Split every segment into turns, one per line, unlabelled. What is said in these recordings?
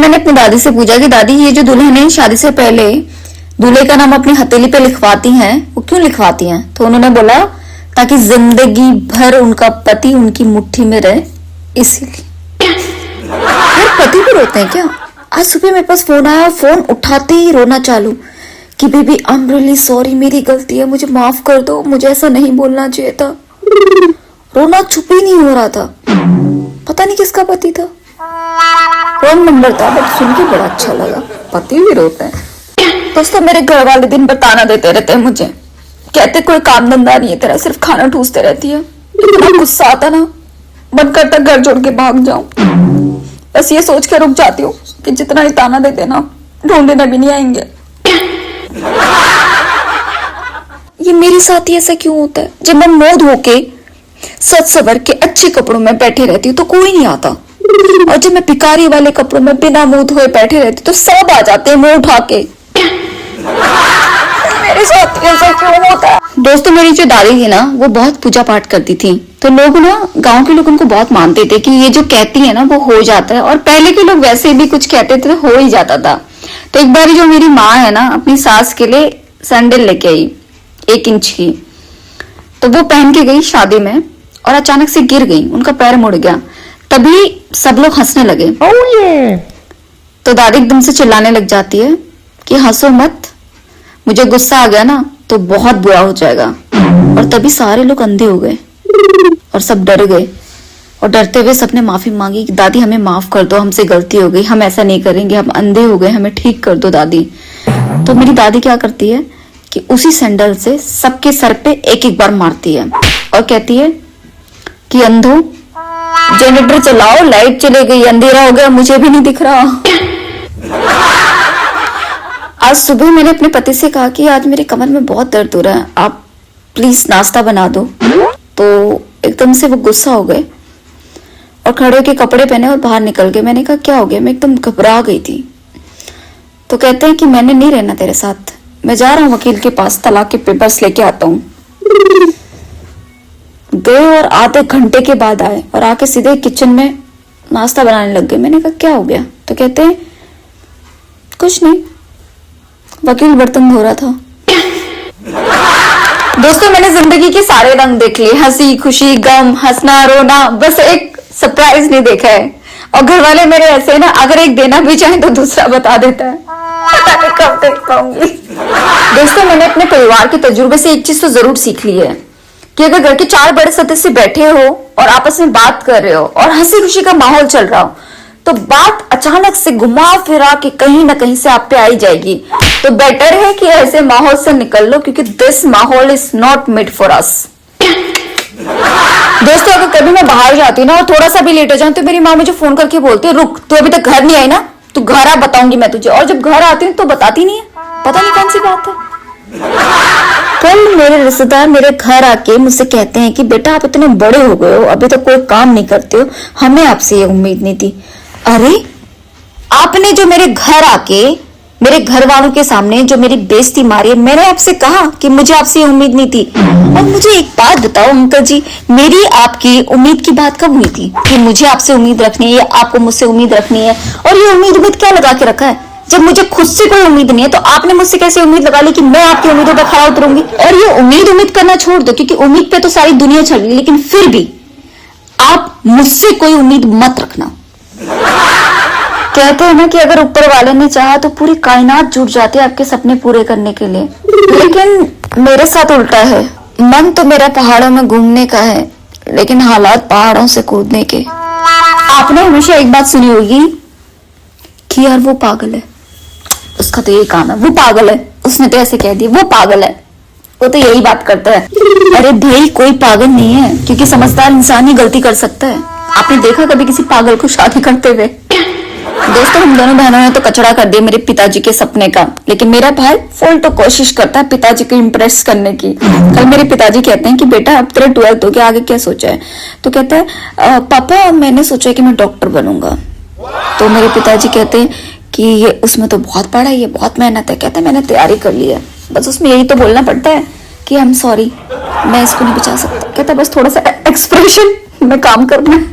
मैंने अपनी दादी से पूछा कि दादी ये जो दुल्हन है शादी से पहले दूल्हे का नाम अपनी हथेली पे लिखवाती हैं, वो क्यों लिखवाती हैं? तो उन्होंने बोला ताकि जिंदगी भर उनका पति उनकी मुट्ठी में रहे, इसीलिए। यार पति भी रोते हैं क्या? आज सुबह मेरे पास फोन आया, फोन उठाते ही रोना चालू कि baby I am really sorry, मेरी गलती है, मुझे माफ कर दो, मुझे ऐसा नहीं बोलना चाहिए था। रोना चुप ही नहीं हो रहा था। पता नहीं किसका पति था, रॉन्ग नंबर था, बट सुन के बड़ा अच्छा लगा। पति भी रोते हैं। दोस्तों मेरे घर वाले दिन भर ताना देते रहते हैं मुझे, कहते कोई काम धंधा नहीं है तेरा, सिर्फ खाना ठूसते रहती है। इतना गुस्सा आता ना, मन करता घर छोड़ के भाग जाऊं। बस ये सोच के रुक जाती हूँ कि जितना ही ताना देते ना, ढूंढने भी नहीं आएंगे। ये मेरे साथ ही ऐसा क्यों होता है? जब मैं मुंह धो के सच सवर के अच्छे कपड़ों में बैठे रहती हूँ तो कोई नहीं आता, और जब मैं भिखारी वाले कपड़ों में बिना मुंह धोए बैठे रहती तो सब आ जाते हैं मुंह उठा के। मेरे साथ ऐसा क्यों होता है? दोस्तों मेरी जो दादी थी ना, वो बहुत पूजा पाठ करती थी, तो लोग ना, गांव के लोग उनको बहुत मानते थे कि ये जो कहती है ना वो हो जाता है। और पहले के लोग वैसे भी कुछ कहते थे तो हो ही जाता था। तो एक बार जो मेरी माँ है ना, अपनी सास के लिए सैंडल लेके आई 1 इंच की, तो वो पहन के गई शादी में और अचानक से गिर गई, उनका पैर मुड़ गया। तभी सब लोग हंसने लगे। तो दादी एकदम से चिल्लाने लग जाती है कि हंसो मत, मुझे गुस्सा आ गया ना तो बहुत बुरा हो जाएगा। और तभी सारे लोग अंधे हो गए और सब डर गए, और डरते हुए सबने माफी मांगी कि दादी हमें माफ कर दो, हमसे गलती हो गई, हम ऐसा नहीं करेंगे, हम अंधे हो गए, हमें ठीक कर दो दादी। तो मेरी दादी क्या करती है कि उसी सैंडल से सबके सर पे 1-1 बार मारती है और कहती है कि अंधो जनरेटर चलाओ, लाइट चली गई, अंधेरा हो गया, मुझे भी नहीं दिख रहा। आज सुबह मैंने अपने पति से कहा कि आज मेरे कमर में बहुत दर्द हो रहा है, आप प्लीज नाश्ता बना दो। तो एकदम से वो गुस्सा हो गए और खड़े होके कपड़े पहने और बाहर निकल गए। मैंने कहा क्या हो गया? मैं एकदम घबरा गई थी। तो कहते हैं कि मैंने नहीं रहना तेरे साथ, मैं जा रहा हूँ वकील के पास, तलाक के पेपर्स लेके आता हूँ। गए और आधे घंटे के बाद आए और आके सीधे किचन में नाश्ता बनाने लग गए। मैंने कहा क्या हो गया? तो कहते हैं कुछ नहीं, वकील बर्तन धो रहा था। दोस्तों मैंने जिंदगी के सारे रंग देख लिए, हंसी खुशी गम, हंसना रोना, बस एक सरप्राइज नहीं देखा है। और घर वाले मेरे ऐसे ना, अगर एक देना भी चाहे तो दूसरा बता देता है। पता नहीं कब देख पाऊंगी। दोस्तों मैंने अपने परिवार के तजुर्बे से एक चीज तो जरूर सीख ली है कि अगर घर के 4 बड़े सदस्य बैठे हो और आपस में बात कर रहे हो और हंसी खुशी का माहौल चल रहा हो, तो बात अचानक से घुमा फिरा के कहीं ना कहीं से आप पे आई जाएगी। तो बेटर है कि ऐसे माहौल से निकल लो, क्योंकि दिस माहौल is not made for us. दोस्तों अगर कभी मैं बाहर जाती हूँ ना और थोड़ा सा भी लेट हो जाऊं तो मेरी माँ मुझे फोन करके बोलती है रुक, तू अभी तक घर नहीं आई ना, तू घर आ, बताऊंगी मैं तुझे। और जब घर आती हूँ तो बताती नहीं है, पता नहीं कौन सी बात है। कल मेरे रिश्तेदार मेरे घर आके मुझसे कहते हैं कि बेटा आप इतने बड़े हो गए हो, अभी तक कोई काम नहीं करते हो, हमें आपसे ये उम्मीद नहीं थी। अरे आपने जो मेरे घर आके मेरे घर वालों के सामने जो मेरी बेइज्जती मारी है, मैंने आपसे कहा कि मुझे आपसे ये उम्मीद नहीं थी। और मुझे एक बात बताओ अंकल जी, मेरी आपकी उम्मीद की बात कब हुई थी कि मुझे आपसे उम्मीद रखनी है या आपको मुझसे उम्मीद रखनी है? और ये उम्मीद क्या लगा के रखा है? जब मुझे खुद से कोई उम्मीद नहीं है तो आपने मुझसे कैसे उम्मीद लगा ली कि मैं आपकी उम्मीदों पर खरा उतरूंगी? और ये उम्मीद करना छोड़ दो, क्योंकि उम्मीद पे तो सारी दुनिया चल रही है, लेकिन फिर भी आप मुझसे कोई उम्मीद मत रखना। कहते हैं ना कि अगर ऊपर वाले ने चाहा तो पूरी कायनात जुट जाती है आपके सपने पूरे करने के लिए, लेकिन मेरे साथ उल्टा है। मन तो मेरा पहाड़ों में घूमने का है, लेकिन हालात पहाड़ों से कूदने के। आपने हमेशा एक बात सुनी होगी कि यार वो पागल है, उसका तो यही काम है, वो पागल है, उसने तो ऐसे कह दिया, वो पागल है, वो तो यही बात करता है। अरे भाई कोई पागल नहीं है, क्योंकि समझदार इंसान ही गलती कर सकता है। आपने देखा कभी किसी पागल को शादी करते हुए? दोस्तों हम दोनों बहनों ने तो कचरा कर दिया मेरे पिताजी के सपने का, लेकिन मेरा भाई फुल तो कोशिश करता है पिताजी को इम्प्रेस करने की। कल मेरे पिताजी कहते हैं कि बेटा अब तेरा 12th हो गया, आगे क्या सोचा है? तो कहता है पापा मैंने सोचा है कि मैं डॉक्टर बनूंगा। तो मेरे पिताजी कहते हैं कि ये उसमें तो बहुत पढ़ाई है, बहुत मेहनत है। कहता है मैंने तैयारी कर ली है, बस उसमें यही तो बोलना पड़ता है कि आई एम सॉरी, मैं इसको नहीं बचा सकता। कहता है बस थोड़ा सा एक्सप्रेशन में काम करना है।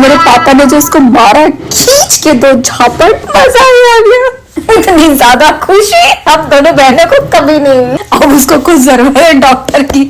मेरे पापा ने जो उसको मारा, खींच के 2 झापट, मजा ही आ गया। इतनी ज्यादा खुशी हम दोनों बहनों को कभी नहीं हुई। अब उसको कुछ जरूरत है डॉक्टर की।